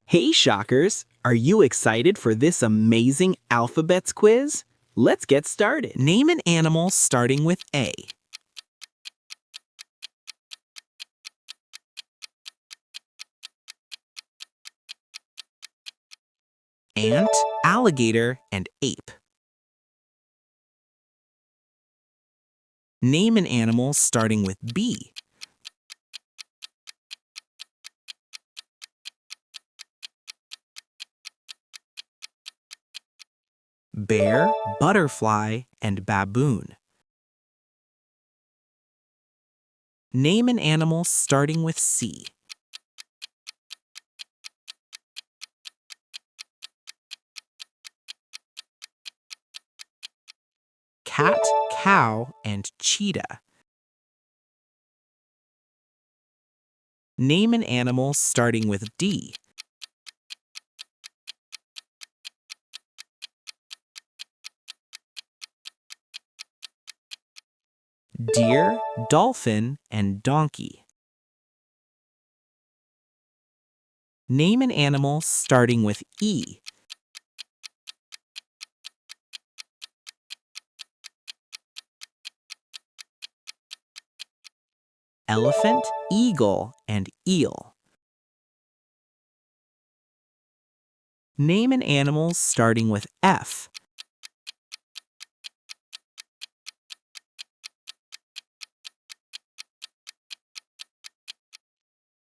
Hey Shockers, are you excited for this amazing alphabets quiz? Let's get started. Name an animal starting with A. Ant, alligator, and ape. Name an animal starting with B. Bear, butterfly, and baboon. Name an animal starting with C. Cat, cow, and cheetah. Name an animal starting with D. Deer, dolphin, and donkey. Name an animal starting with E. Elephant, eagle, and eel. Name an animal starting with F.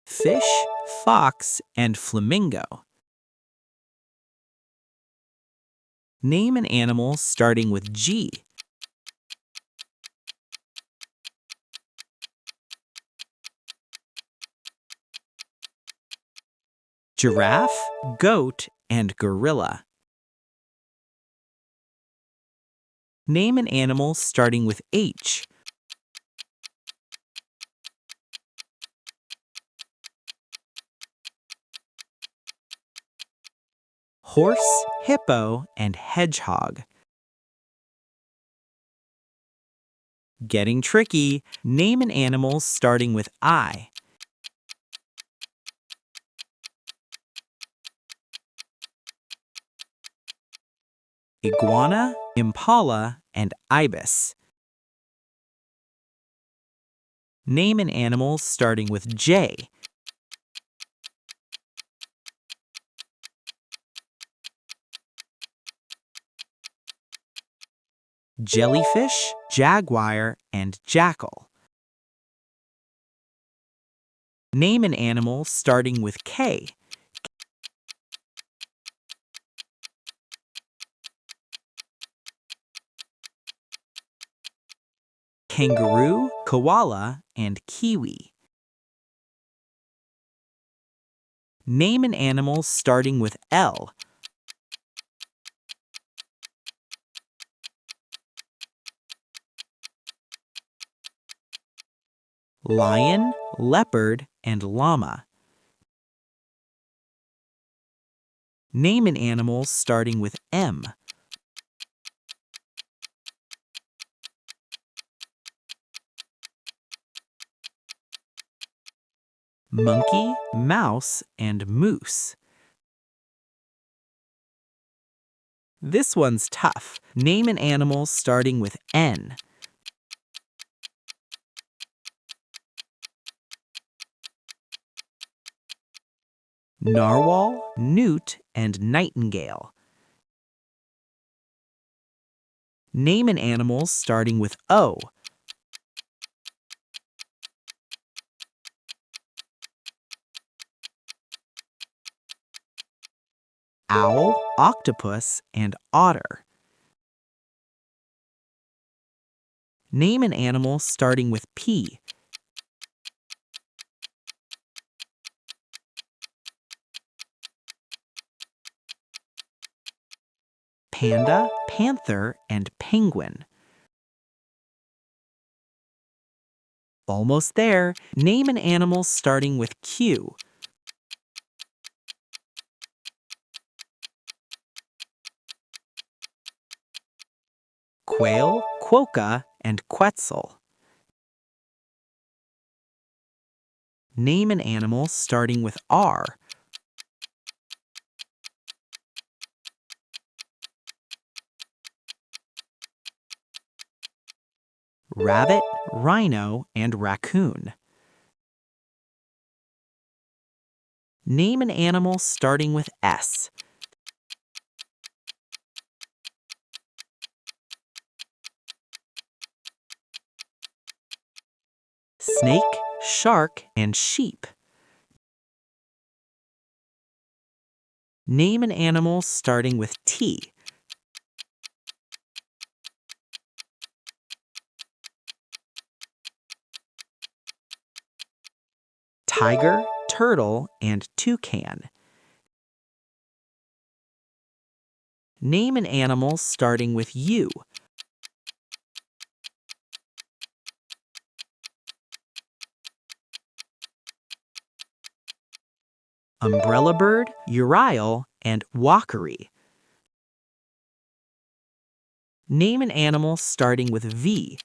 Fish, fox, and flamingo. Name an animal starting with G. Giraffe, goat, and gorilla. Name an animal starting with H. Horse, hippo, and hedgehog. Getting tricky. Name an animal starting with I. Iguana, impala, and ibis. Name an animal starting with J. Jellyfish, jaguar, and jackal. Name an animal starting with K. Kangaroo, koala, and kiwi. Name an animal starting with L. Lion, leopard, and llama. Name an animal starting with M. Monkey, mouse, and moose. This one's tough. Name an animal starting with N. Narwhal, newt, and nightingale. Name an animal starting with O. Owl, octopus, and otter. Name an animal starting with P. Panda, panther, and penguin. Almost there. Name an animal starting with Q. Quail, quokka, and quetzal. Name an animal starting with R. rabbit, rhino, and raccoon. Name an animal starting with S. Snake, shark, and sheep. Name an animal starting with T. Tiger, turtle, and toucan. Name an animal starting with U. Umbrella bird, urial, and walkery. Name an animal starting with V.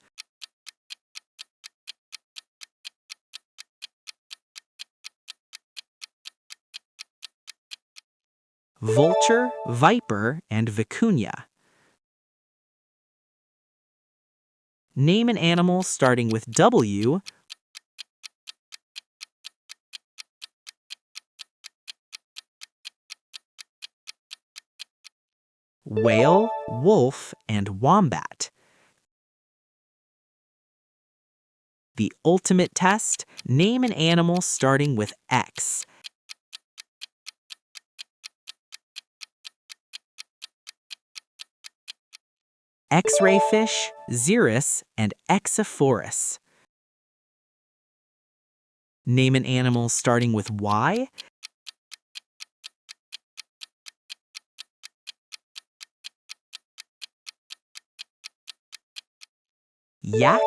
Vulture, viper, and vicuña. Name an animal starting with W. Whale, wolf, and wombat. The ultimate test, name an animal starting with X. X-ray fish, xerus, and exophorus. Name an animal starting with Y. Yak,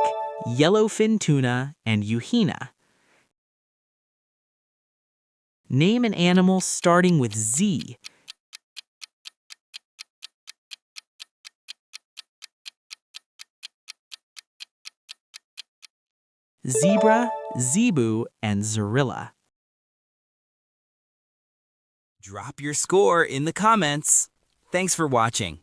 yellowfin tuna, and euhina. Name an animal starting with Z. Zebra, zebu, and zorilla. Drop your score in the comments. Thanks for watching.